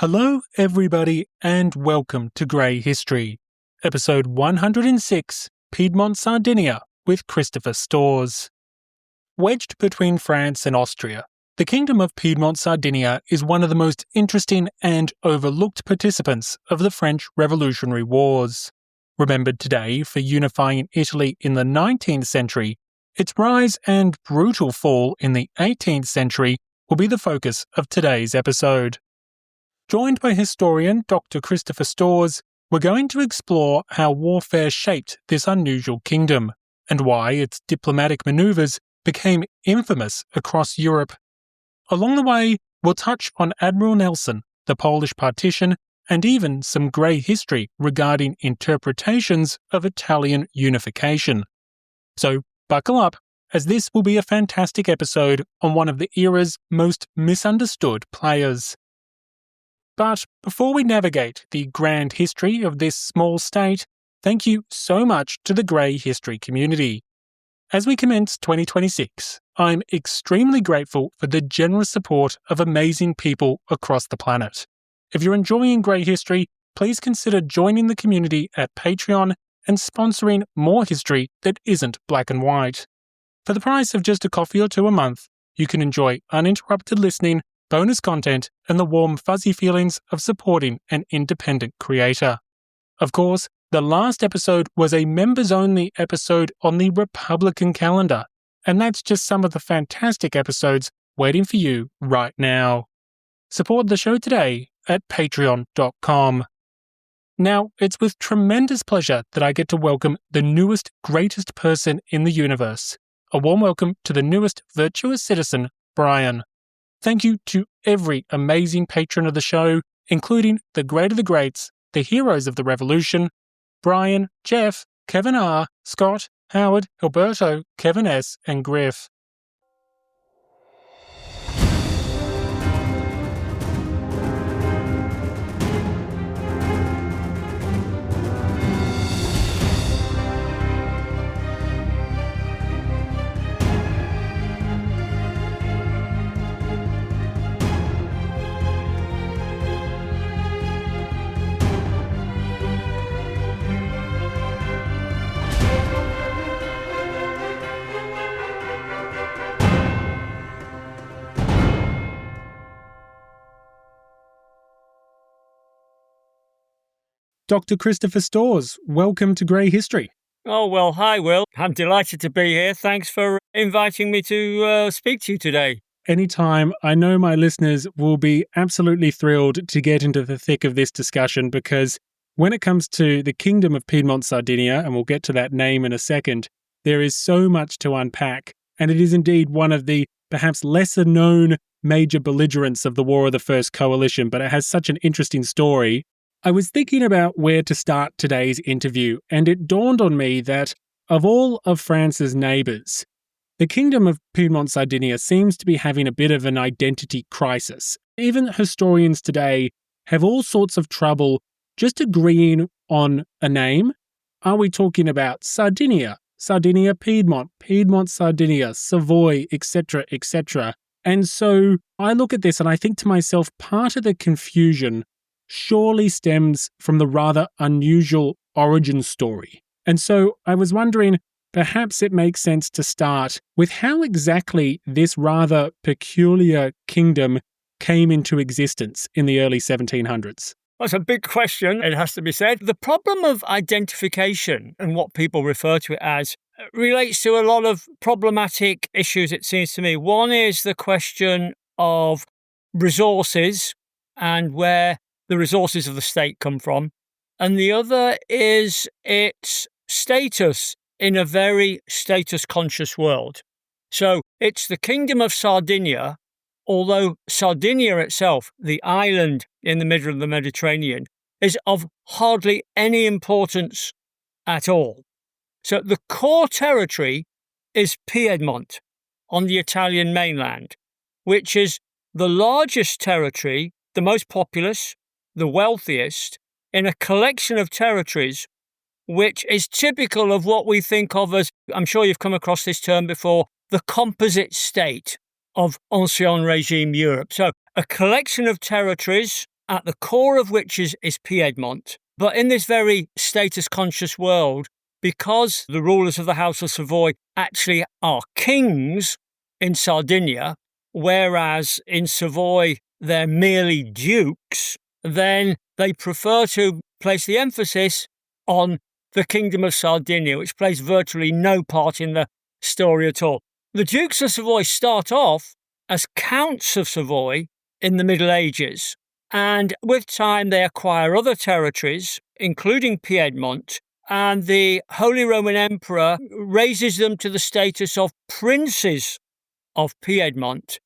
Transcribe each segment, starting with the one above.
Hello, everybody, and welcome to Grey History, episode 106, Piedmont-Sardinia, with Christopher Storrs. Wedged between France and Austria, the Kingdom of Piedmont-Sardinia is one of the most interesting and overlooked participants of the French Revolutionary Wars. Remembered today for unifying Italy in the 19th century, its rise and brutal fall in the 18th century will be the focus of today's episode. Joined by historian Dr Christopher Storrs, we're going to explore how warfare shaped this unusual kingdom, and why its diplomatic manoeuvres became infamous across Europe. Along the way, we'll touch on Admiral Nelson, the Polish Partition, and even some grey history regarding interpretations of Italian unification. So buckle up, as this will be a fantastic episode on one of the era's most misunderstood players. But before we navigate the grand history of this small state, thank you so much to the Grey History community. As we commence 2026, I'm extremely grateful for the generous support of amazing people across the planet. If you're enjoying Grey History, please consider joining the community at Patreon and sponsoring more history that isn't black and white. For the price of just a coffee or two a month, you can enjoy uninterrupted listening, bonus content, and the warm fuzzy feelings of supporting an independent creator. Of course, the last episode was a members-only episode on the Republican calendar, and that's just some of the fantastic episodes waiting for you right now. Support the show today at patreon.com. Now, it's with tremendous pleasure that I get to welcome the newest, greatest person in the universe. A warm welcome to the newest virtuous citizen, Brian. Thank you to every amazing patron of the show, including the great of the greats, the heroes of the revolution, Brian, Jeff, Kevin R., Scott, Howard, Alberto, Kevin S., and Griff. Dr. Christopher Storrs, welcome to Grey History. Oh, well, hi, Will. I'm delighted to be here. Thanks for inviting me to speak to you today. Anytime. I know my listeners will be absolutely thrilled to get into the thick of this discussion, because when it comes to the Kingdom of Piedmont-Sardinia, and we'll get to that name in a second, there is so much to unpack, and it is indeed one of the perhaps lesser-known major belligerents of the War of the First Coalition, but it has such an interesting story. I was thinking about where to start today's interview, and it dawned on me that of all of France's neighbours, the Kingdom of Piedmont-Sardinia seems to be having a bit of an identity crisis. Even historians today have all sorts of trouble just agreeing on a name. Are we talking about Sardinia, Sardinia-Piedmont, Piedmont-Sardinia, Savoy, etc., etc.? And so I look at this and I think to myself, part of the confusion surely stems from the rather unusual origin story. And so I was wondering, perhaps it makes sense to start with how exactly this rather peculiar kingdom came into existence in the early 1700s. That's a big question, it has to be said. The problem of identification and what people refer to it as relates to a lot of problematic issues, it seems to me. One is the question of resources and where the resources of the state come from, and the other is its status in a very status-conscious world. So it's the Kingdom of Sardinia, although Sardinia itself, the island in the middle of the Mediterranean, is of hardly any importance at all. So the core territory is Piedmont on the Italian mainland, which is the largest territory, the most populous, the wealthiest, in a collection of territories which is typical of what we think of as, I'm sure you've come across this term before, the composite state of Ancien Regime Europe. So a collection of territories at the core of which is Piedmont. But in this very status-conscious world, because the rulers of the House of Savoy actually are kings in Sardinia, whereas in Savoy they're merely dukes, then they prefer to place the emphasis on the Kingdom of Sardinia, which plays virtually no part in the story at all. The Dukes of Savoy start off as Counts of Savoy in the Middle Ages, and with time they acquire other territories, including Piedmont, and the Holy Roman Emperor raises them to the status of princes of Piedmont.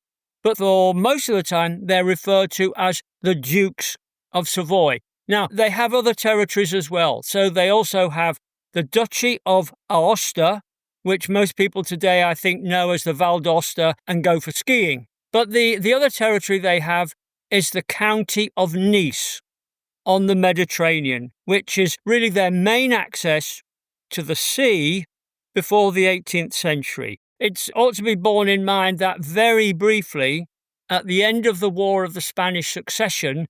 But for most of the time, they're referred to as the Dukes of Savoy. Now, they have other territories as well. So they also have the Duchy of Aosta, which most people today, I think, know as the Val d'Aosta and go for skiing. But the other territory they have is the County of Nice on the Mediterranean, which is really their main access to the sea before the 18th century. It ought to be borne in mind that very briefly, at the end of the War of the Spanish Succession,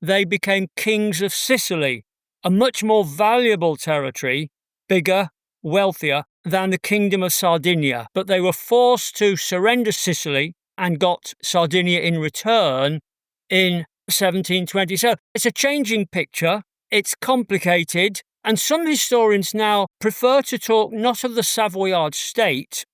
they became kings of Sicily, a much more valuable territory, bigger, wealthier than the Kingdom of Sardinia. But they were forced to surrender Sicily and got Sardinia in return in 1720. So it's a changing picture. It's complicated. And some historians now prefer to talk not of the Savoyard state,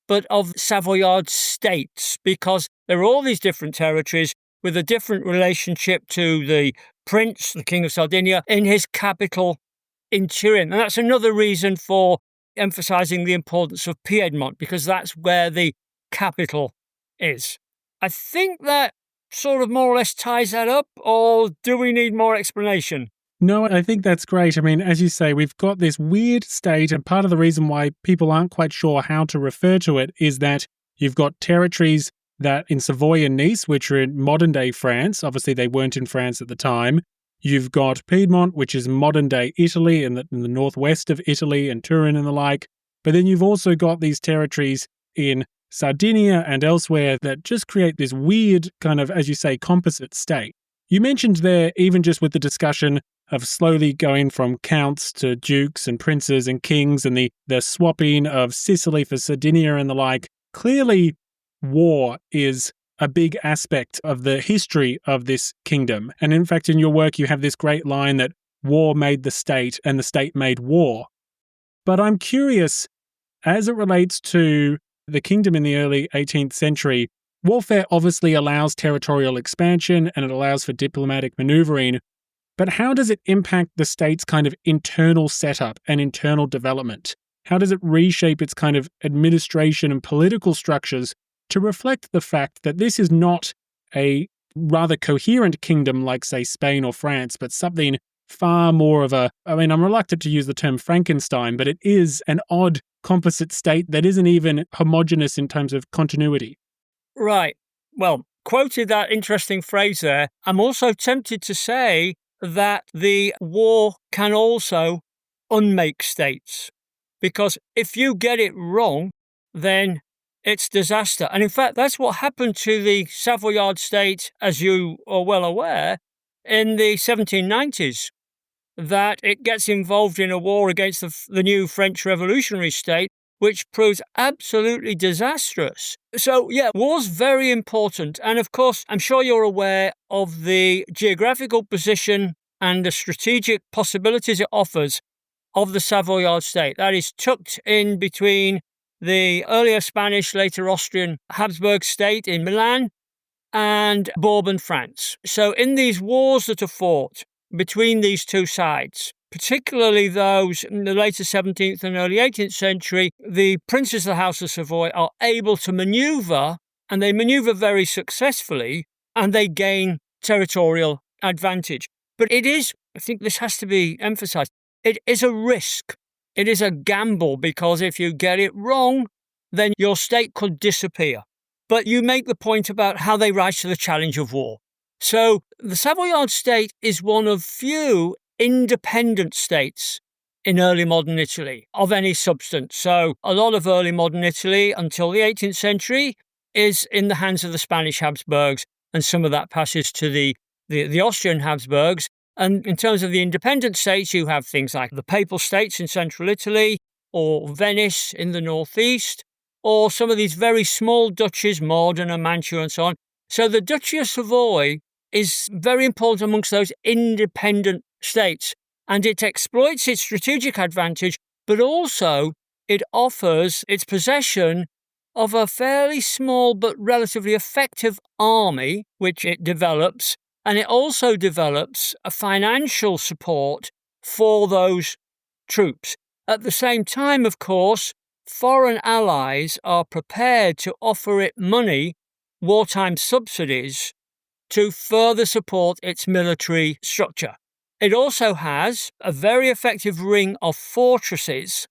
but of Savoyard states, because there are all these different territories with a different relationship to the prince, the King of Sardinia, in his capital in Turin. And that's another reason for emphasizing the importance of Piedmont, because that's where the capital is. I think that sort of more or less ties that up, or do we need more explanation? No, I think that's great. I mean, as you say, we've got this weird state, and part of the reason why people aren't quite sure how to refer to it is that you've got territories that in Savoy and Nice, which are in modern-day France. Obviously, they weren't in France at the time. You've got Piedmont, which is modern-day Italy in the northwest of Italy and Turin and the like. But then you've also got these territories in Sardinia and elsewhere that just create this weird kind of, as you say, composite state. You mentioned there, even just with the discussion of slowly going from counts to dukes and princes and kings and the swapping of Sicily for Sardinia and the like, clearly war is a big aspect of the history of this kingdom. And in fact, in your work, you have this great line that war made the state and the state made war. But I'm curious, as it relates to the kingdom in the early 18th century, warfare obviously allows territorial expansion and it allows for diplomatic maneuvering. But how does it impact the state's kind of internal setup and internal development? How does it reshape its kind of administration and political structures to reflect the fact that this is not a rather coherent kingdom like, say, Spain or France, but something far more of I'm reluctant to use the term Frankenstein, but it is an odd composite state that isn't even homogenous in terms of continuity. Right. Well, quoted that interesting phrase there, I'm also tempted to say that the war can also unmake states. Because if you get it wrong, then it's disaster. And in fact, that's what happened to the Savoyard state, as you are well aware, in the 1790s, that it gets involved in a war against the new French Revolutionary state, which proves absolutely disastrous. So, yeah, war's very important. And of course, I'm sure you're aware of the geographical position and the strategic possibilities it offers of the Savoyard state. That is tucked in between the earlier Spanish, later Austrian Habsburg state in Milan and Bourbon France. So in these wars that are fought between these two sides, particularly those in the later 17th and early 18th century, the princes of the House of Savoy are able to maneuver, and they maneuver very successfully, and they gain territorial advantage. But it is, I think this has to be emphasized, it is a risk. It is a gamble, because if you get it wrong, then your state could disappear. But you make the point about how they rise to the challenge of war. So the Savoyard state is one of few independent states in early modern Italy of any substance. So a lot of early modern Italy until the 18th century is in the hands of the Spanish Habsburgs, and some of that passes to the the Austrian Habsburgs. And in terms of the independent states, you have things like the Papal States in central Italy, or Venice in the northeast, or some of these very small duchies, Modena, Mantua, and so on. So the Duchy of Savoy is very important amongst those independent states, and it exploits its strategic advantage, but also it offers its possession of a fairly small but relatively effective army, which it develops, and it also develops a financial support for those troops. At the same time, of course, foreign allies are prepared to offer it money, wartime subsidies, to further support its military structure. It also has a very effective ring of fortresses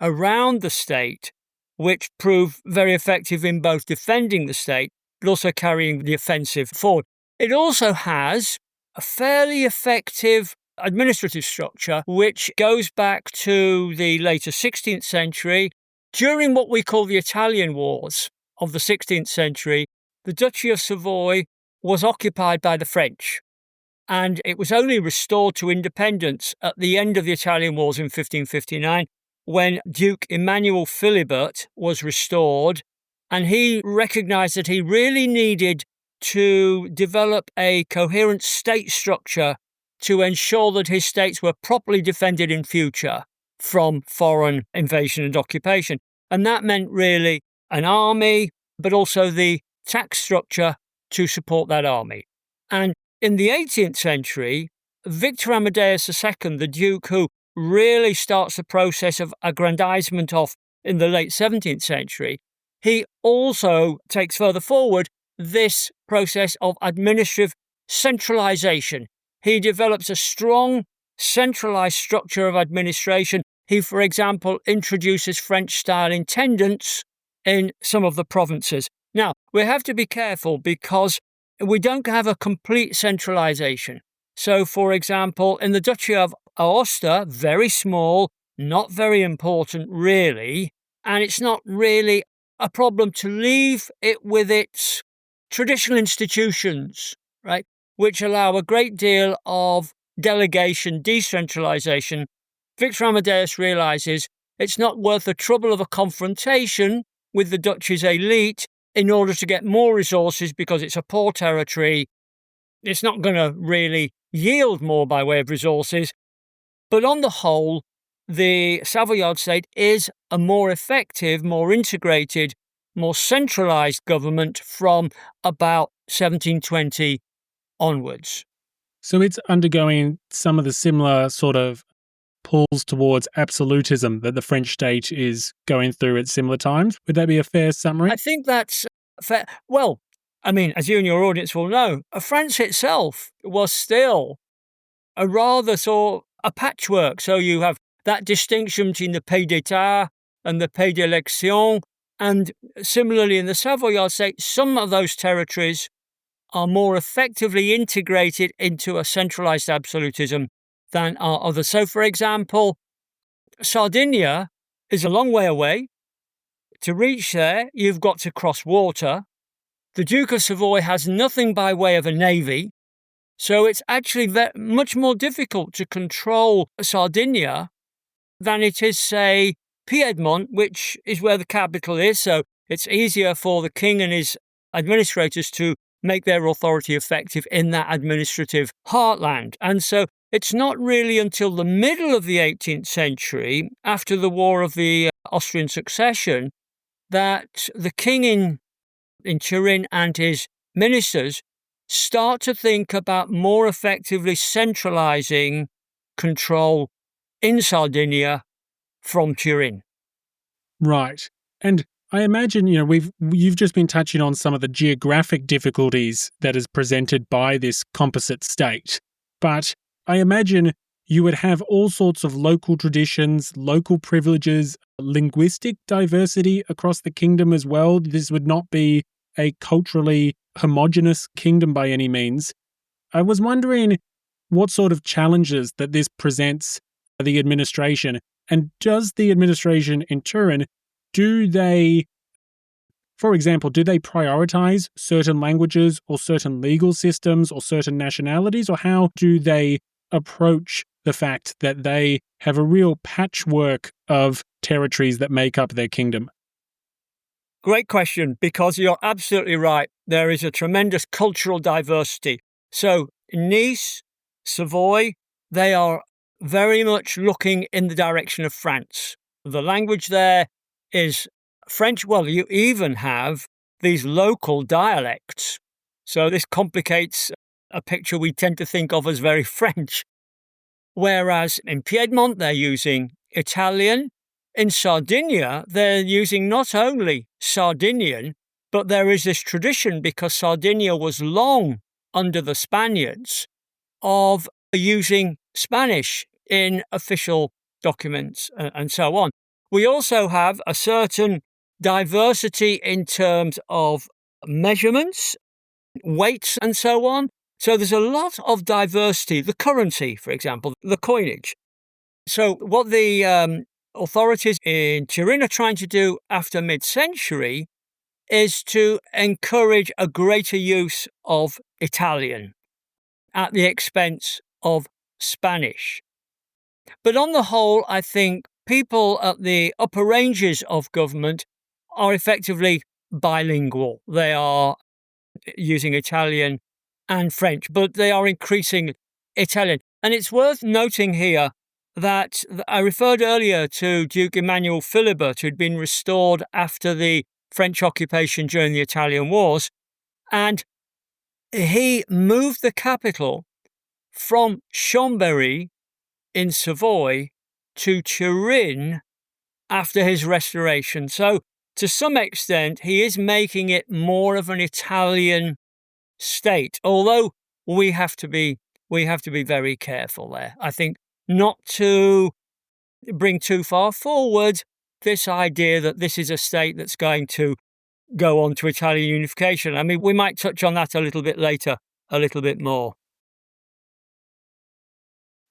around the state, which prove very effective in both defending the state, but also carrying the offensive forward. It also has a fairly effective administrative structure, which goes back to the later 16th century. During what we call the Italian Wars of the 16th century, the Duchy of Savoy was occupied by the French, and it was only restored to independence at the end of the Italian Wars in 1559, when Duke Emmanuel Philibert was restored, and he recognized that he really needed to develop a coherent state structure to ensure that his states were properly defended in future from foreign invasion and occupation. And that meant really an army, but also the tax structure to support that army. And in the 18th century, Victor Amadeus II, the Duke who really starts the process of aggrandizement off in the late 17th century, he also takes further forward this process of administrative centralization. He develops a strong centralized structure of administration. He, for example, introduces French-style intendants in some of the provinces. Now, we have to be careful because we don't have a complete centralization. So, for example, in the Duchy of Aosta, very small, not very important really, and it's not really a problem to leave it with its traditional institutions, right, which allow a great deal of delegation, decentralization. Victor Amadeus realizes it's not worth the trouble of a confrontation with the duchy's elite in order to get more resources because it's a poor territory. It's not going to really yield more by way of resources. But on the whole, the Savoyard state is a more effective, more integrated, more centralized government from about 1720 onwards. So it's undergoing some of the similar sort of pulls towards absolutism that the French state is going through at similar times. Would that be a fair summary? I think that's fair. Well, I mean, as you and your audience will know, France itself was still a rather sort of a patchwork. So you have that distinction between the pays d'etat and the pays d'élection. And similarly in the Savoyard state, some of those territories are more effectively integrated into a centralized absolutism than are others. So, for example, Sardinia is a long way away. To reach there, you've got to cross water. The Duke of Savoy has nothing by way of a navy. So it's actually much more difficult to control Sardinia than it is, say, Piedmont, which is where the capital is. So it's easier for the king and his administrators to make their authority effective in that administrative heartland. And so it's not really until the middle of the 18th century, after the War of the Austrian Succession, that the king in Turin and his ministers start to think about more effectively centralizing control in Sardinia from Turin. Right. And I imagine, you've just been touching on some of the geographic difficulties that is presented by this composite state. But I imagine you would have all sorts of local traditions, local privileges, linguistic diversity across the kingdom as well. This would not be a culturally homogenous kingdom by any means. I was wondering what sort of challenges that this presents for the administration, and does the administration in Turin, do they For example, do they prioritize certain languages or certain legal systems or certain nationalities, or how do they approach the fact that they have a real patchwork of territories that make up their kingdom? Great question, because you're absolutely right. There is a tremendous cultural diversity. So Nice, Savoy, they are very much looking in the direction of France. The language there is French. Well, you even have these local dialects. So this complicates a picture we tend to think of as very French. Whereas in Piedmont, they're using Italian. In Sardinia, they're using not only Sardinian, but there is this tradition, because Sardinia was long under the Spaniards, of using Spanish in official documents and so on. We also have a certain diversity in terms of measurements, weights, and so on. So there's a lot of diversity. The currency, for example, the coinage. So what the authorities in Turin are trying to do after mid-century is to encourage a greater use of Italian at the expense of Spanish. But on the whole, I think people at the upper ranges of government are effectively bilingual. They are using Italian and French, but they are increasing Italian. And it's worth noting here that I referred earlier to Duke Emmanuel Philibert, who'd been restored after the French occupation during the Italian Wars, and he moved the capital from Chambéry in Savoy to Turin after his restoration. So to some extent, he is making it more of an Italian state, although we have to be very careful there. I think not to bring too far forward this idea that this is a state that's going to go on to Italian unification. I mean, we might touch on that a little bit later, a little bit more.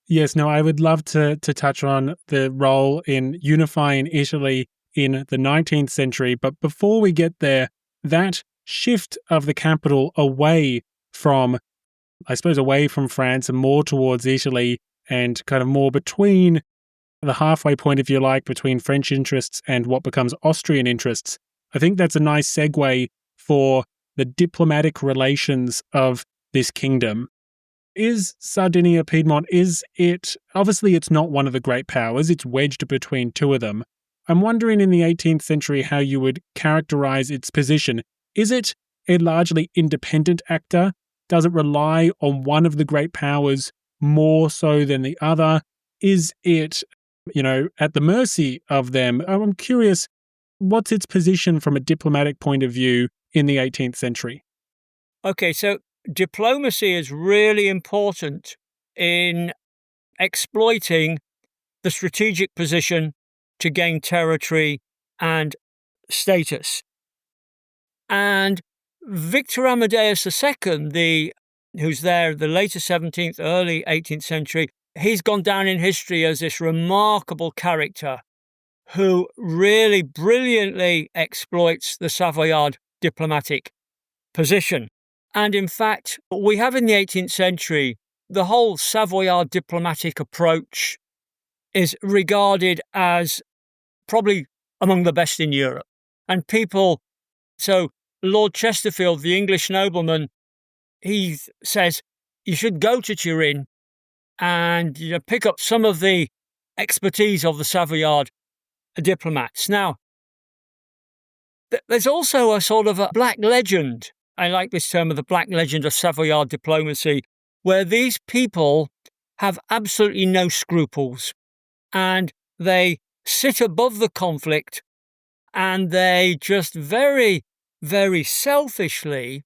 Yes, no, I would love to touch on the role in unifying Italy in the 19th century. But before we get there, that shift of the capital away from France and more towards Italy, and kind of more between the halfway point, if you like, between French interests and what becomes Austrian interests. I think that's a nice segue for the diplomatic relations of this kingdom. Is Sardinia, Piedmont, obviously it's not one of the great powers, it's wedged between two of them. I'm wondering in the 18th century how you would characterize its position. Is it a largely independent actor? Does it rely on one of the great powers more so than the other? Is it, at the mercy of them? I'm curious, what's its position from a diplomatic point of view in the 18th century? Okay, so diplomacy is really important in exploiting the strategic position to gain territory and status. And Victor Amadeus II, who's there the later 17th, early 18th century, he's gone down in history as this remarkable character who really brilliantly exploits the Savoyard diplomatic position. And in fact, we have in the 18th century, the whole Savoyard diplomatic approach is regarded as probably among the best in Europe. And so Lord Chesterfield, the English nobleman, he says you should go to Turin and pick up some of the expertise of the Savoyard diplomats. Now, there's also a sort of a black legend. I like this term of the black legend of Savoyard diplomacy, where these people have absolutely no scruples and they sit above the conflict and they just very, very selfishly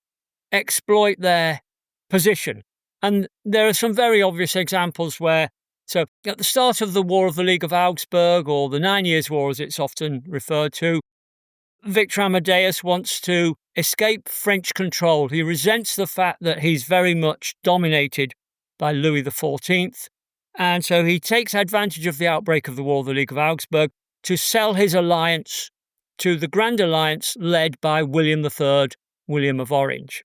exploit their position. And there are some very obvious examples where, so at the start of the War of the League of Augsburg, or the 9 Years' War as it's often referred to, Victor Amadeus wants to escape French control. He resents the fact that he's very much dominated by Louis XIV. And so he takes advantage of the outbreak of the War of the League of Augsburg to sell his alliance to the Grand Alliance led by William III, William of Orange.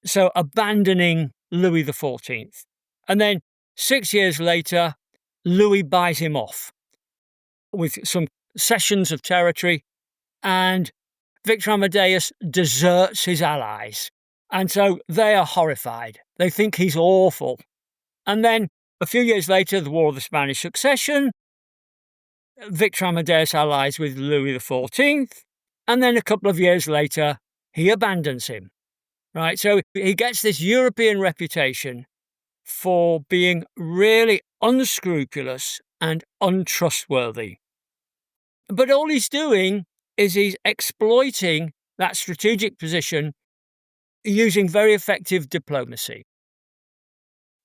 So abandoning Louis XIV. And then 6 years later, Louis buys him off with some cessions of territory, and Victor Amadeus deserts his allies. And so they are horrified. They think he's awful. And then a few years later, the War of the Spanish Succession, Victor Amadeus allies with Louis XIV. And then a couple of years later, he abandons him. Right? So he gets this European reputation for being really unscrupulous and untrustworthy. But all he's doing is he's exploiting that strategic position using very effective diplomacy.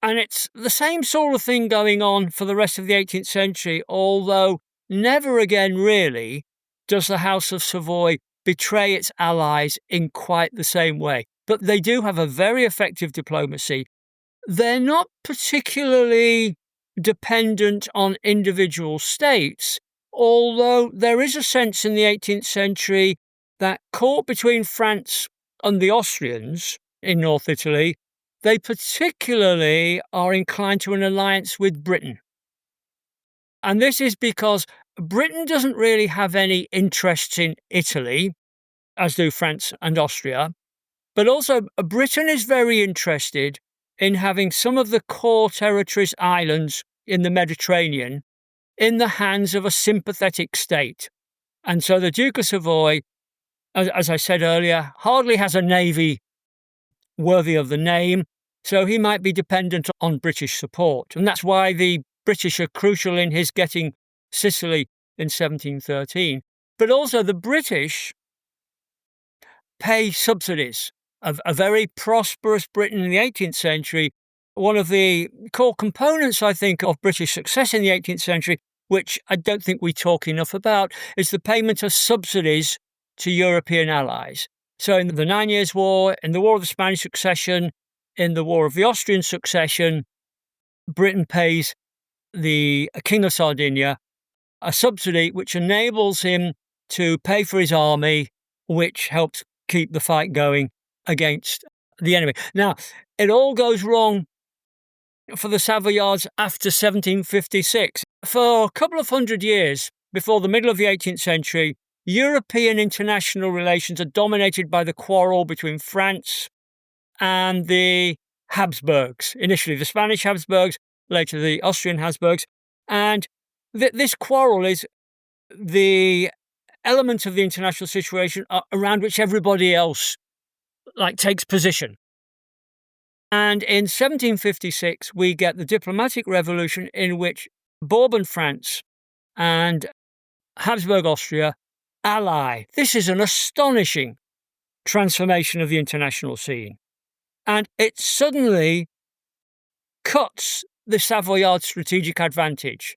And it's the same sort of thing going on for the rest of the 18th century, although never again really does the House of Savoy betray its allies in quite the same way. But they do have a very effective diplomacy. They're not particularly dependent on individual states, although there is a sense in the 18th century that caught between France and the Austrians in North Italy, they particularly are inclined to an alliance with Britain. And this is because Britain doesn't really have any interests in Italy, as do France and Austria, but also Britain is very interested in having some of the core territories, islands in the Mediterranean in the hands of a sympathetic state. And so the Duke of Savoy, as I said earlier, hardly has a navy worthy of the name, so he might be dependent on British support. And that's why the British are crucial in his getting Sicily in 1713. But also the British pay subsidies. A very prosperous Britain in the 18th century, one of the core components, I think, of British success in the 18th century, which I don't think we talk enough about, is the payment of subsidies to European allies. So in the 9 Years' War, in the War of the Spanish Succession, in the War of the Austrian Succession, Britain pays the King of Sardinia a subsidy which enables him to pay for his army, which helps keep the fight going against the enemy. Now, it all goes wrong for the Savoyards after 1756. For a couple of hundred years before the middle of the 18th century, European international relations are dominated by the quarrel between France and the Habsburgs. Initially the Spanish Habsburgs, later the Austrian Habsburgs. And this quarrel is the element of the international situation around which everybody else takes position. And in 1756, we get the diplomatic revolution in which Bourbon France and Habsburg Austria ally. This is an astonishing transformation of the international scene. And it suddenly cuts the Savoyard strategic advantage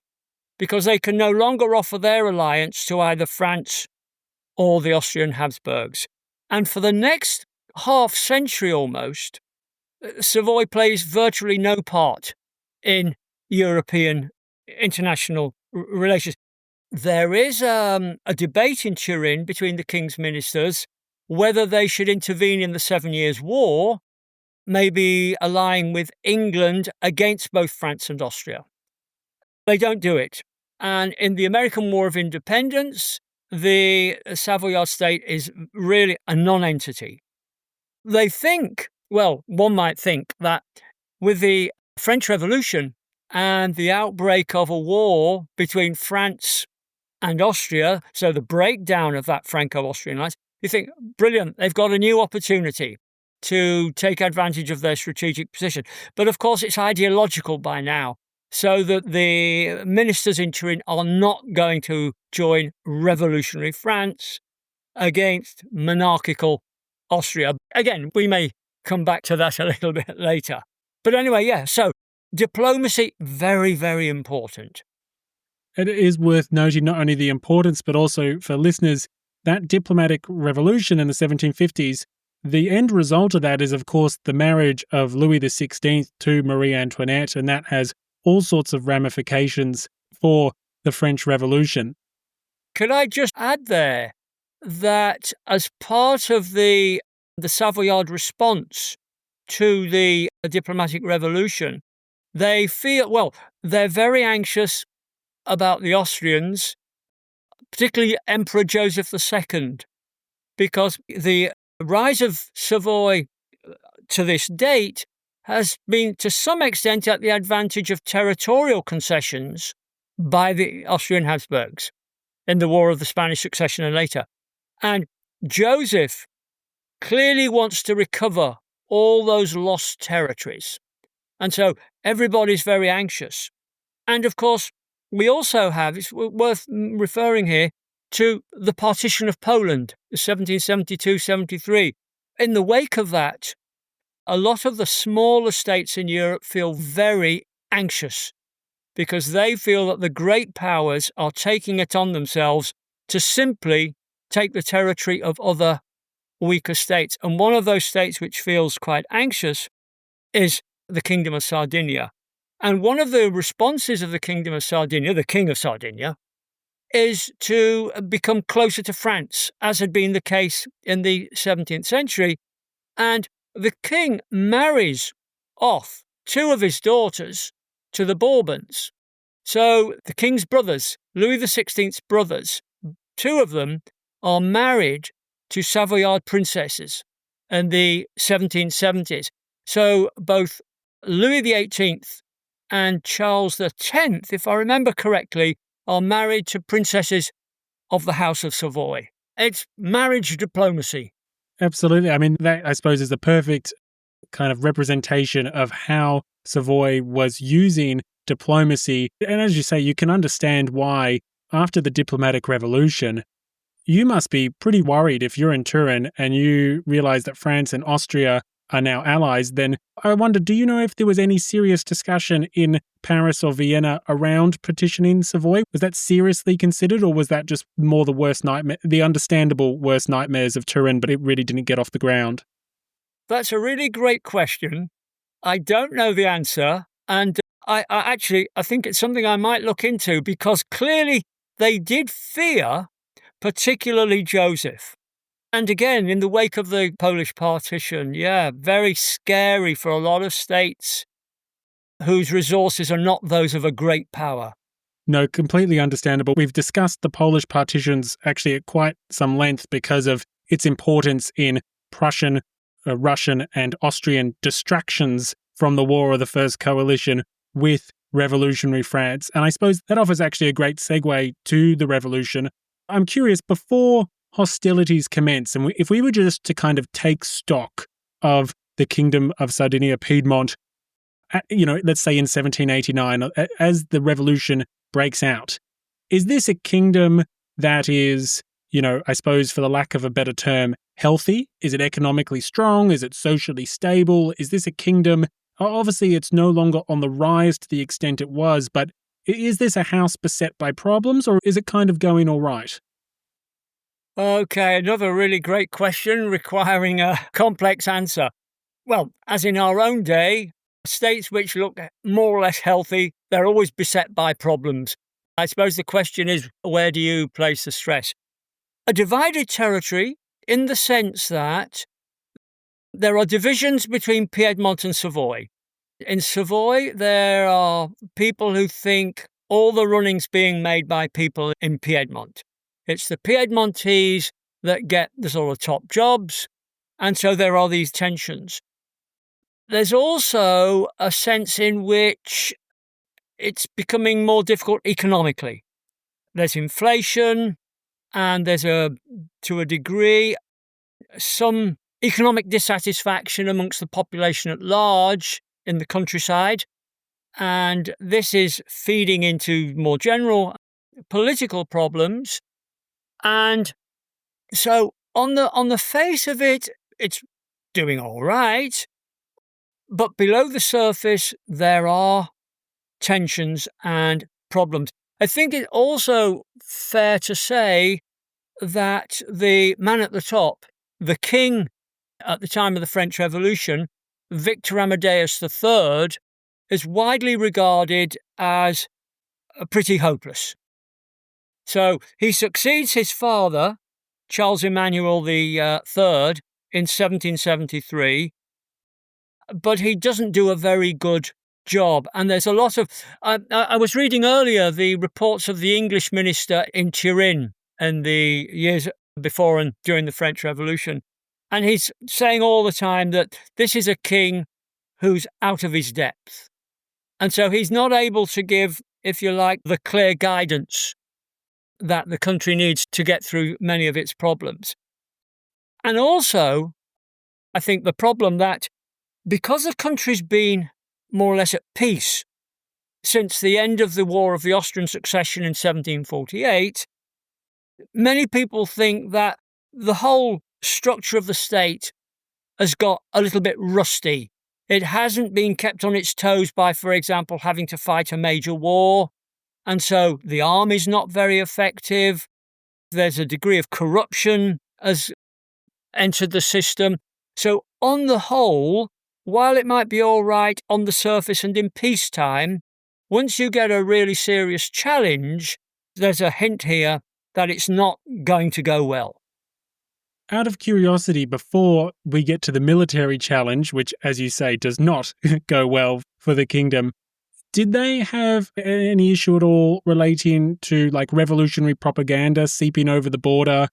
because they can no longer offer their alliance to either France or the Austrian Habsburgs. And for the next half century almost, Savoy plays virtually no part in European international relations. There is a debate in Turin between the king's ministers whether they should intervene in the 7 Years' War, maybe allying with England against both France and Austria. They don't do it. And in the American War of Independence, the Savoyard state is really a non-entity. They think, well, one might think that with the French Revolution and the outbreak of a war between France and Austria, so the breakdown of that Franco-Austrian alliance, you think, brilliant, they've got a new opportunity to take advantage of their strategic position. But of course, it's ideological by now, so that the ministers in Turin are not going to join revolutionary France against monarchical Austria. Again, we may come back to that a little bit later. But anyway, yeah, so diplomacy, very, very important. It is worth noting not only the importance, but also for listeners, that diplomatic revolution in the 1750s, the end result of that is, of course, the marriage of Louis XVI to Marie Antoinette, and that has all sorts of ramifications for the French Revolution. Could I just add there that as part of the Savoyard response to the diplomatic revolution, they feel, well, they're very anxious about the Austrians, particularly Emperor Joseph II, because the rise of Savoy to this date has been to some extent at the advantage of territorial concessions by the Austrian Habsburgs in the War of the Spanish Succession and later. And Joseph clearly wants to recover all those lost territories. And so everybody's very anxious. And of course, we also have, it's worth referring here to the partition of Poland, 1772-73. In the wake of that, a lot of the smaller states in Europe feel very anxious because they feel that the great powers are taking it on themselves to simply take the territory of other weaker states. And one of those states which feels quite anxious is the Kingdom of Sardinia. And one of the responses of the Kingdom of Sardinia, the King of Sardinia, is to become closer to France, as had been the case in the 17th century. And the king marries off two of his daughters to the Bourbons. So the king's brothers, Louis XVI's brothers, two of them are married to Savoyard princesses in the 1770s. So both Louis XVIII and Charles X, if I remember correctly, are married to princesses of the House of Savoy. It's marriage diplomacy. Absolutely. I mean, that, I suppose, is the perfect kind of representation of how Savoy was using diplomacy. And as you say, you can understand why, after the diplomatic revolution, you must be pretty worried if you're in Turin and you realize that France and Austria are now allies. Then I wonder, do you know if there was any serious discussion in Paris or Vienna around partitioning Savoy? Was that seriously considered, or was that just more the worst nightmare, the understandable worst nightmares of Turin, but it really didn't get off the ground? That's a really great question. I don't know the answer. And I think it's something I might look into, because clearly they did fear, particularly Joseph. And again, in the wake of the Polish Partition, very scary for a lot of states whose resources are not those of a great power. No, completely understandable. We've discussed the Polish partitions actually at quite some length because of its importance in Prussian, Russian, and Austrian distractions from the War of the First Coalition with revolutionary France. And I suppose that offers actually a great segue to the revolution. I'm curious, before hostilities commence, and if we were just to kind of take stock of the Kingdom of Sardinia, Piedmont, let's say in 1789, as the revolution breaks out, is this a kingdom that is, I suppose for the lack of a better term, healthy? Is it economically strong? Is it socially stable? Is this a kingdom? Obviously, it's no longer on the rise to the extent it was, but is this a house beset by problems, or is it kind of going all right? Okay, another really great question requiring a complex answer. Well, as in our own day, states which look more or less healthy, they're always beset by problems. I suppose the question is, where do you place the stress? A divided territory in the sense that there are divisions between Piedmont and Savoy. In Savoy, there are people who think all the running's being made by people in Piedmont. It's the Piedmontese that get the sort of top jobs, and so there are these tensions. There's also a sense in which it's becoming more difficult economically. There's inflation, and there's to a degree, some economic dissatisfaction amongst the population at large in the countryside, and this is feeding into more general political problems. And so on the face of it, it's doing all right, but below the surface, there are tensions and problems. I think it's also fair to say that the man at the top, the king at the time of the French Revolution, Victor Amadeus III, is widely regarded as pretty hopeless. So he succeeds his father, Charles Emmanuel III in 1773, but he doesn't do a very good job. And there's a lot of... I was reading earlier the reports of the English minister in Turin in the years before and during the French Revolution. And he's saying all the time that this is a king who's out of his depth. And so he's not able to give, if you like, the clear guidance that the country needs to get through many of its problems. And also, I think the problem that because the country's been more or less at peace since the end of the War of the Austrian Succession in 1748, many people think that the whole structure of the state has got a little bit rusty. It hasn't been kept on its toes by, for example, having to fight a major war. And so the army's not very effective. There's a degree of corruption has entered the system. So on the whole, while it might be all right on the surface and in peacetime, once you get a really serious challenge, there's a hint here that it's not going to go well. Out of curiosity, before we get to the military challenge, which, as you say, does not go well for the kingdom, did they have any issue at all relating to like revolutionary propaganda seeping over the border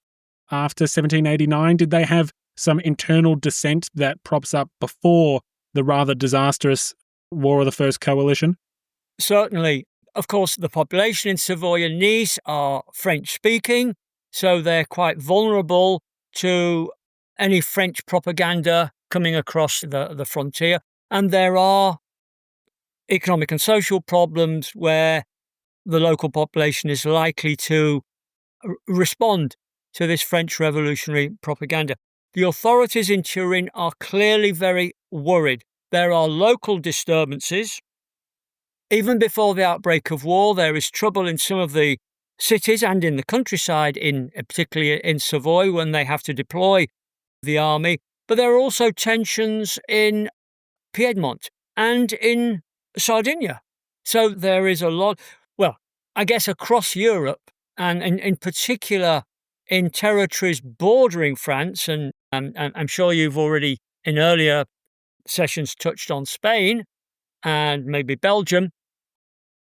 after 1789? Did they have some internal dissent that props up before the rather disastrous War of the First Coalition? Certainly. Of course, the population in Savoy and Nice are French-speaking, so they're quite vulnerable to any French propaganda coming across the frontier. And there are economic and social problems where the local population is likely to respond to this French revolutionary propaganda. The authorities in Turin are clearly very worried. There are local disturbances. Even before the outbreak of war, there is trouble in some of the cities and in the countryside, particularly in Savoy, when they have to deploy the army. But there are also tensions in Piedmont and in Sardinia. So there is a lot, well, I guess across Europe, and in particular in territories bordering France, and I'm sure you've already in earlier sessions touched on Spain and maybe Belgium.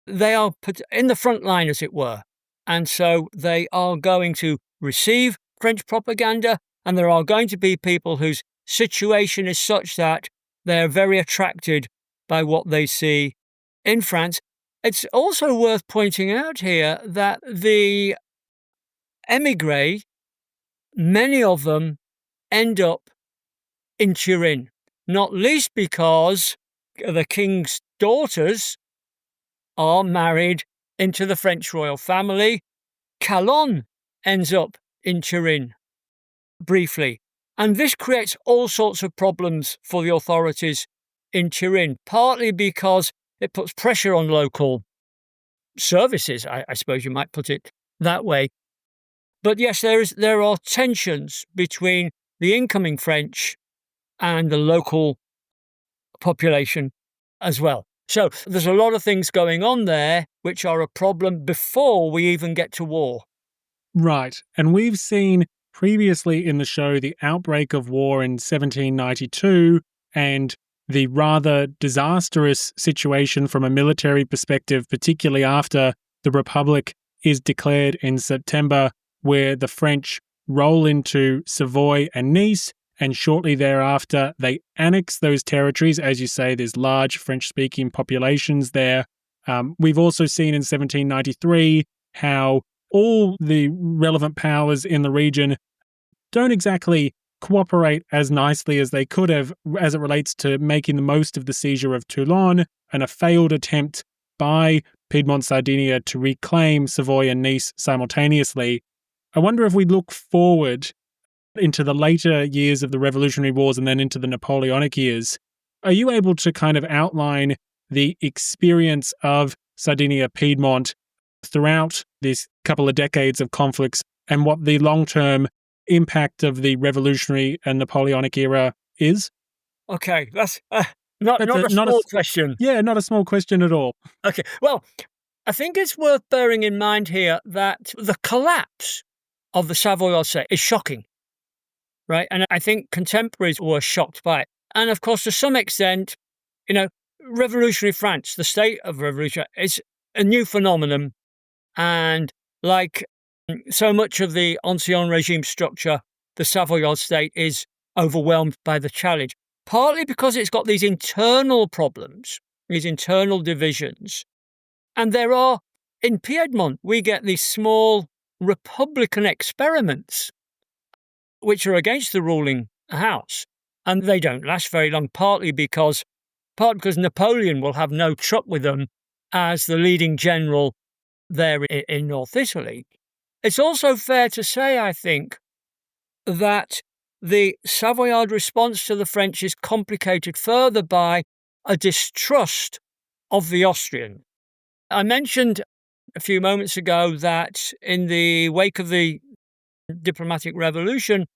They are in the front line, as it were. And so they are going to receive French propaganda, and there are going to be people whose situation is such that they're very attracted by what they see in France. It's also worth pointing out here that the émigrés, many of them end up in Turin, not least because the king's daughters are married into the French royal family. Calonne ends up in Turin briefly. And this creates all sorts of problems for the authorities in Turin, partly because it puts pressure on local services, I suppose you might put it that way. But yes, there are tensions between the incoming French and the local population as well. So there's a lot of things going on there which are a problem before we even get to war. Right. And we've seen previously in the show the outbreak of war in 1792 and the rather disastrous situation from a military perspective, particularly after the Republic is declared in September, where the French roll into Savoy and Nice, and shortly thereafter they annex those territories. As you say, there's large French-speaking populations there. We've also seen in 1793 how all the relevant powers in the region don't exactly cooperate as nicely as they could have as it relates to making the most of the seizure of Toulon and a failed attempt by Piedmont-Sardinia to reclaim Savoy and Nice simultaneously. I wonder if we look forward into the later years of the Revolutionary Wars and then into the Napoleonic years, are you able to kind of outline the experience of Sardinia, Piedmont throughout these couple of decades of conflicts and what the long-term impact of the Revolutionary and Napoleonic era is? Okay, that's not a small question. Yeah, not a small question at all. Okay, well, I think it's worth bearing in mind here that the collapse of the Savoyard state is shocking, right? And I think contemporaries were shocked by it. And of course, to some extent, revolutionary France, the state of revolution, is a new phenomenon. And like so much of the ancien regime structure, the Savoyard state is overwhelmed by the challenge, partly because it's got these internal problems, these internal divisions. And there are, in Piedmont, we get these small republican experiments which are against the ruling house. And they don't last very long, partly because Napoleon will have no truck with them as the leading general there in North Italy. It's also fair to say, I think, that the Savoyard response to the French is complicated further by a distrust of the Austrian. I mentioned a few moments ago that in the wake of the diplomatic revolution,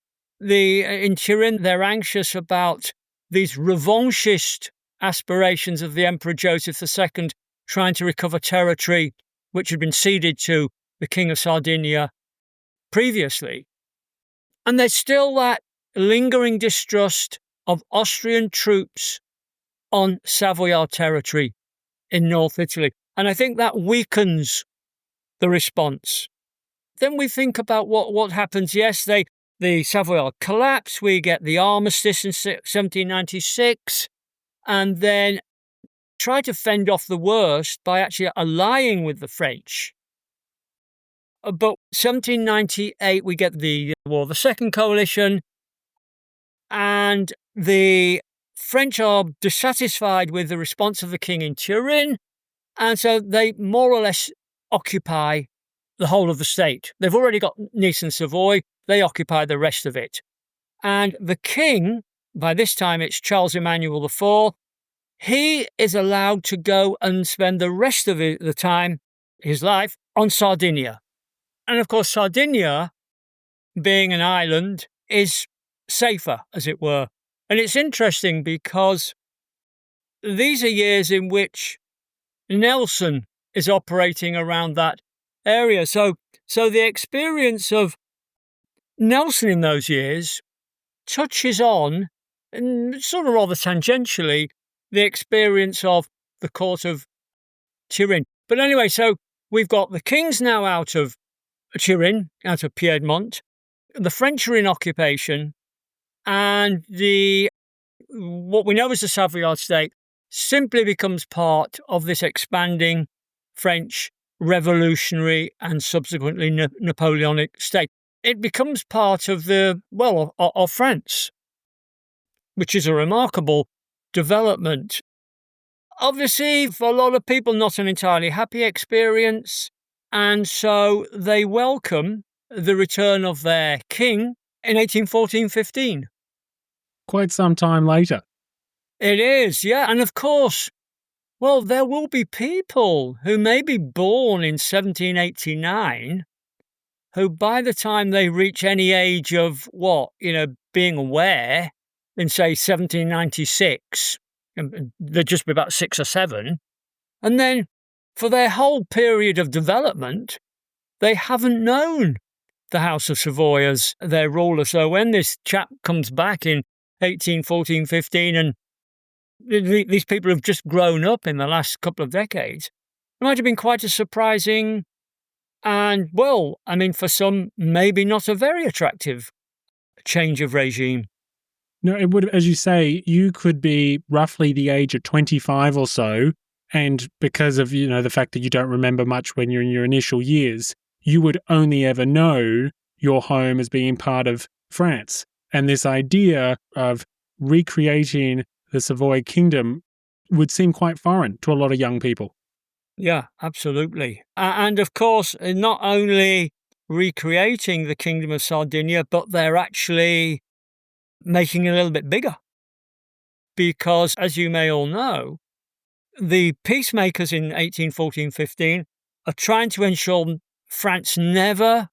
in Turin, they're anxious about these revanchist aspirations of the Emperor Joseph II trying to recover territory which had been ceded to the King of Sardinia previously. And there's still that lingering distrust of Austrian troops on Savoyard territory in North Italy. And I think that weakens the response. Then we think about what happens. Yes, the Savoyard collapse, we get the armistice in 1796, and then try to fend off the worst by actually allying with the French. But 1798, we get the war of the Second Coalition, and the French are dissatisfied with the response of the king in Turin, and so they more or less occupy the whole of the state. They've already got Nice and Savoy, they occupy the rest of it. And the king, by this time it's Charles Emmanuel IV, he is allowed to go and spend the rest of the time, his life, on Sardinia. And of course, Sardinia, being an island, is safer, as it were. And it's interesting because these are years in which Nelson is operating around that area. So the experience of Nelson in those years touches on, and sort of rather tangentially, the experience of the court of Turin. But anyway, so we've got the kings now out of Turin, out of Piedmont. The French are in occupation, and what we know as the Savoyard state simply becomes part of this expanding French revolutionary and subsequently Napoleonic state. It becomes part of of France, which is a remarkable development. Obviously, for a lot of people, not an entirely happy experience, and so they welcome the return of their king in 1814-15. Quite some time later. It is, yeah. And of course, there will be people who may be born in 1789 who by the time they reach any age of being aware in, say, 1796, they'll just be about 6 or 7, and then for their whole period of development, they haven't known the House of Savoy as their ruler. So when this chap comes back in 1814-15 and these people have just grown up in the last couple of decades, it might have been quite a surprising and, for some, maybe not a very attractive change of regime. No, it would, as you say, you could be roughly the age of 25 or so, and because of, the fact that you don't remember much when you're in your initial years, you would only ever know your home as being part of France. And this idea of recreating the Savoy kingdom would seem quite foreign to a lot of young people. Yeah, absolutely. And of course, not only recreating the Kingdom of Sardinia, but they're actually making it a little bit bigger. Because, as you may all know, the peacemakers in 1814-15 are trying to ensure France never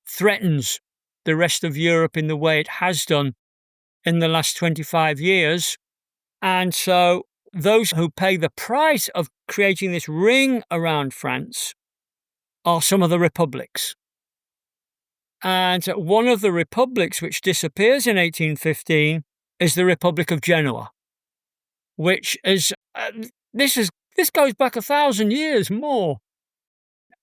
threatens the rest of Europe in the way it has done in the last 25 years. And so those who pay the price of creating this ring around France are some of the republics. And one of the republics which disappears in 1815 is the Republic of Genoa, which is this goes back 1,000 years more.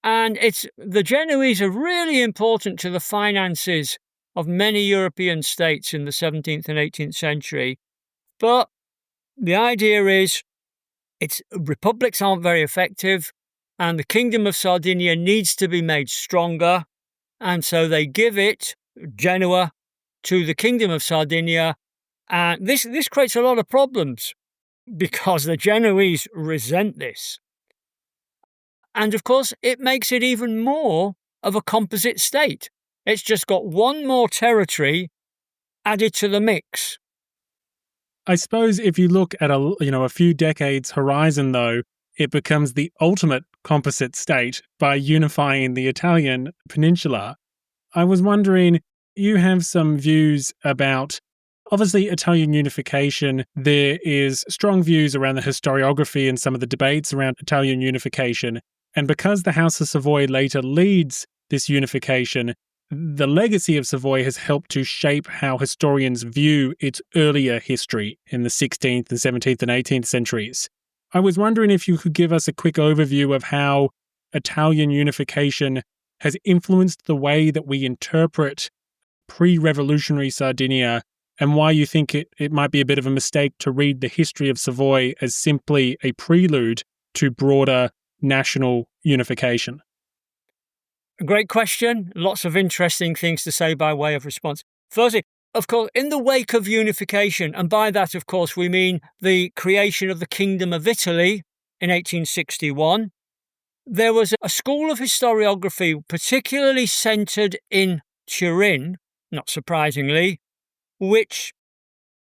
And the Genoese are really important to the finances of many European states in the 17th and 18th century. But the idea is republics aren't very effective, and the Kingdom of Sardinia needs to be made stronger. And so they give Genoa, to the Kingdom of Sardinia. And this creates a lot of problems because the Genoese resent this. And of course, it makes it even more of a composite state. It's just got one more territory added to the mix. I suppose if you look at a few decades horizon, though, it becomes the ultimate composite state by unifying the Italian peninsula. I was wondering, you have some views about, obviously, Italian unification. There is strong views around the historiography and some of the debates around Italian unification. And because the House of Savoy later leads this unification, the legacy of Savoy has helped to shape how historians view its earlier history in the 16th and 17th and 18th centuries. I was wondering if you could give us a quick overview of how Italian unification has influenced the way that we interpret pre-revolutionary Sardinia, and why you think it might be a bit of a mistake to read the history of Savoy as simply a prelude to broader national unification. Great question. Lots of interesting things to say by way of response. Firstly, of course, in the wake of unification, and by that, of course, we mean the creation of the Kingdom of Italy in 1861, there was a school of historiography particularly centred in Turin, not surprisingly, which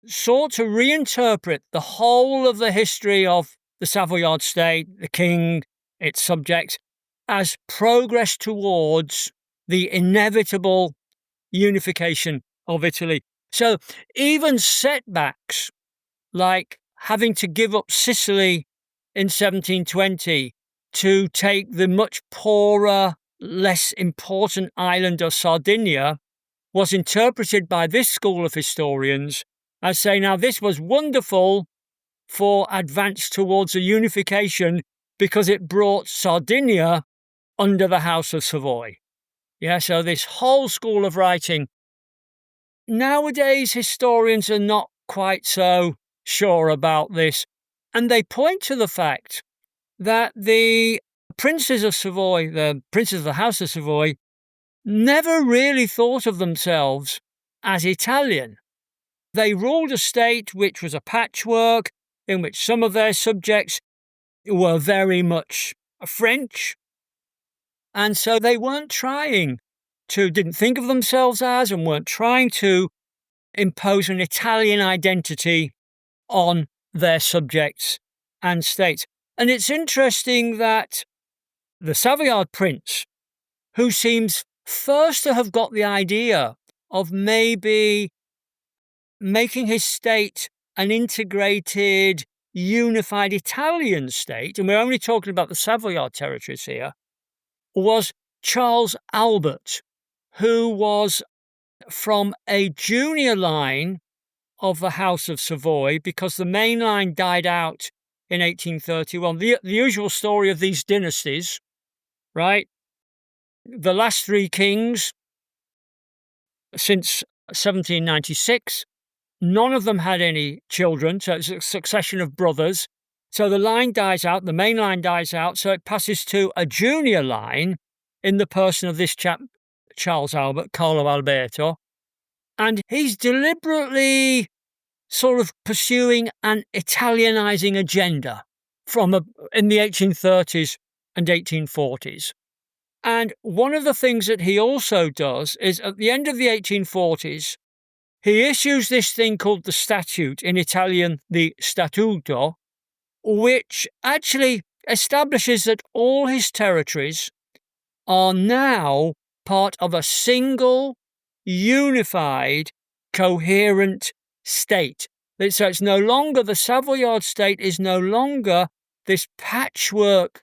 sought to reinterpret the whole of the history of the Savoyard state, the king, its subjects, as progress towards the inevitable unification of Italy. So even setbacks like having to give up Sicily in 1720 to take the much poorer, less important island of Sardinia was interpreted by this school of historians as saying, now this was wonderful for advance towards a unification because it brought Sardinia under the House of Savoy. Yeah, so this whole school of writing. Nowadays, historians are not quite so sure about this, and they point to the fact that the princes of Savoy, the princes of the House of Savoy, never really thought of themselves as Italian. They ruled a state which was a patchwork, in which some of their subjects were very much French, and so they didn't think of themselves as, and weren't trying to impose an Italian identity on their subjects and states. And it's interesting that the Savoyard prince, who seems first to have got the idea of maybe making his state an integrated, unified Italian state, and we're only talking about the Savoyard territories here, was Charles Albert, who was from a junior line of the House of Savoy, because the main line died out in 1831. The usual story of these dynasties, right? The last three kings since 1796, none of them had any children, so it's a succession of brothers. So the line dies out, the main line dies out, so it passes to a junior line in the person of this chap, Charles Albert, Carlo Alberto, and he's deliberately sort of pursuing an Italianizing agenda in the 1830s and 1840s. And one of the things that he also does is at the end of the 1840s, he issues this thing called the Statute, in Italian, the Statuto, which actually establishes that all his territories are now part of a single, unified, coherent state. So it's no longer, the Savoyard state is no longer this patchwork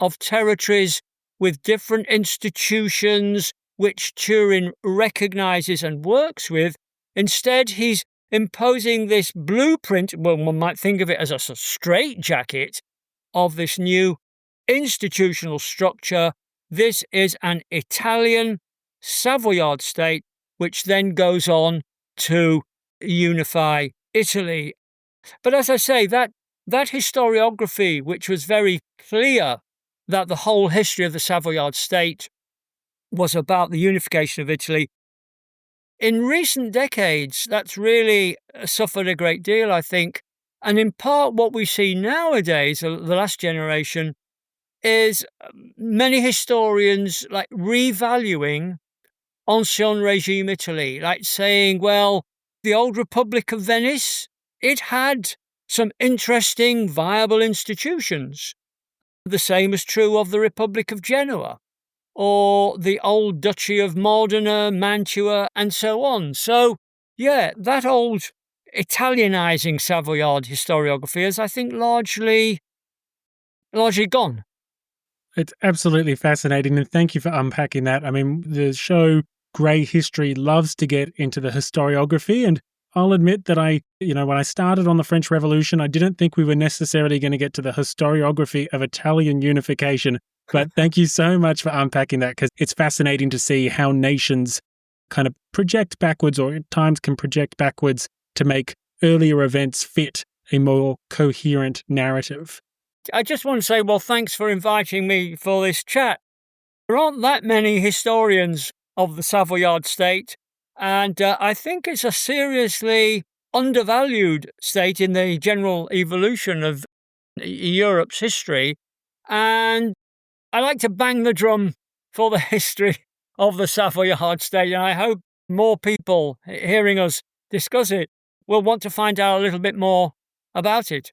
of territories with different institutions, which Turing recognizes and works with. Instead, he's imposing this blueprint, well, one might think of it as a sort of straitjacket of this new institutional structure. This is an Italian Savoyard state, which then goes on to unify Italy. But as I say, that historiography, which was very clear that the whole history of the Savoyard state was about the unification of Italy, in recent decades, that's really suffered a great deal, I think. And in part, what we see nowadays, the last generation, is many historians like revaluing Ancien Regime Italy, like saying, well, the old Republic of Venice, it had some interesting, viable institutions. The same is true of the Republic of Genoa, or the old Duchy of Modena, Mantua, and so on. So, yeah, that old Italianizing Savoyard historiography is, I think, largely gone. It's absolutely fascinating, and thank you for unpacking that. I mean, the show Grey History loves to get into the historiography, and I'll admit that when I started on the French Revolution, I didn't think we were necessarily going to get to the historiography of Italian unification. But thank you so much for unpacking that, because it's fascinating to see how nations kind of project backwards, or at times can project backwards to make earlier events fit a more coherent narrative. I just want to say, well, thanks for inviting me for this chat. There aren't that many historians of the Savoyard state, and I think it's a seriously undervalued state in the general evolution of Europe's history. And I like to bang the drum for the history of the Savoyard state, and I hope more people hearing us discuss it will want to find out a little bit more about it.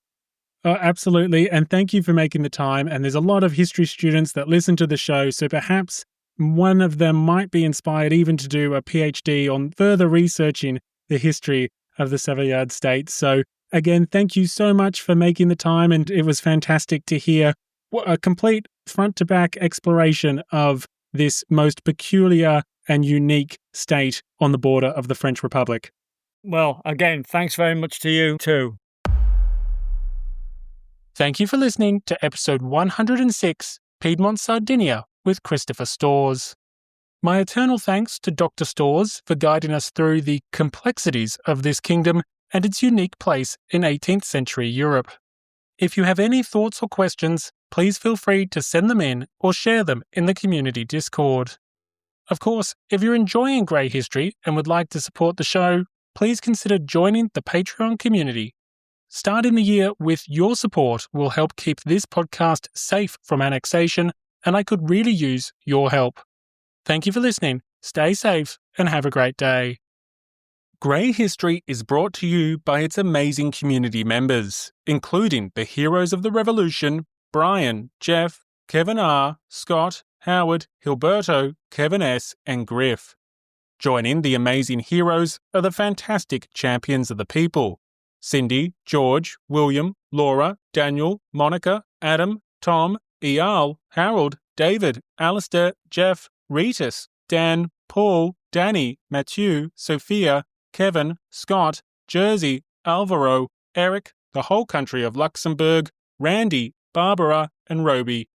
Oh, absolutely. And thank you for making the time. And there's a lot of history students that listen to the show, so perhaps one of them might be inspired even to do a PhD on further researching the history of the Savoyard state. So again, thank you so much for making the time. And it was fantastic to hear a complete front-to-back exploration of this most peculiar and unique state on the border of the French Republic. Well, again, thanks very much to you too. Thank you for listening to episode 106, Piedmont-Sardinia, with Christopher Storrs. My eternal thanks to Dr. Storrs for guiding us through the complexities of this kingdom and its unique place in 18th century Europe. If you have any thoughts or questions, please feel free to send them in or share them in the community Discord. Of course, if you're enjoying Grey History and would like to support the show, please consider joining the Patreon community. Starting the year with your support will help keep this podcast safe from annexation, and I could really use your help. Thank you for listening, stay safe, and have a great day. Grey History is brought to you by its amazing community members, including the heroes of the Revolution, Brian, Jeff, Kevin R., Scott, Howard, Hilberto, Kevin S., and Griff. Joining the amazing heroes are the fantastic champions of the people: Cindy, George, William, Laura, Daniel, Monica, Adam, Tom, Eyal, Harold, David, Alistair, Jeff, Ritus, Dan, Paul, Danny, Matthew, Sophia, Kevin, Scott, Jersey, Alvaro, Eric, the whole country of Luxembourg, Randy, Barbara, and Roby.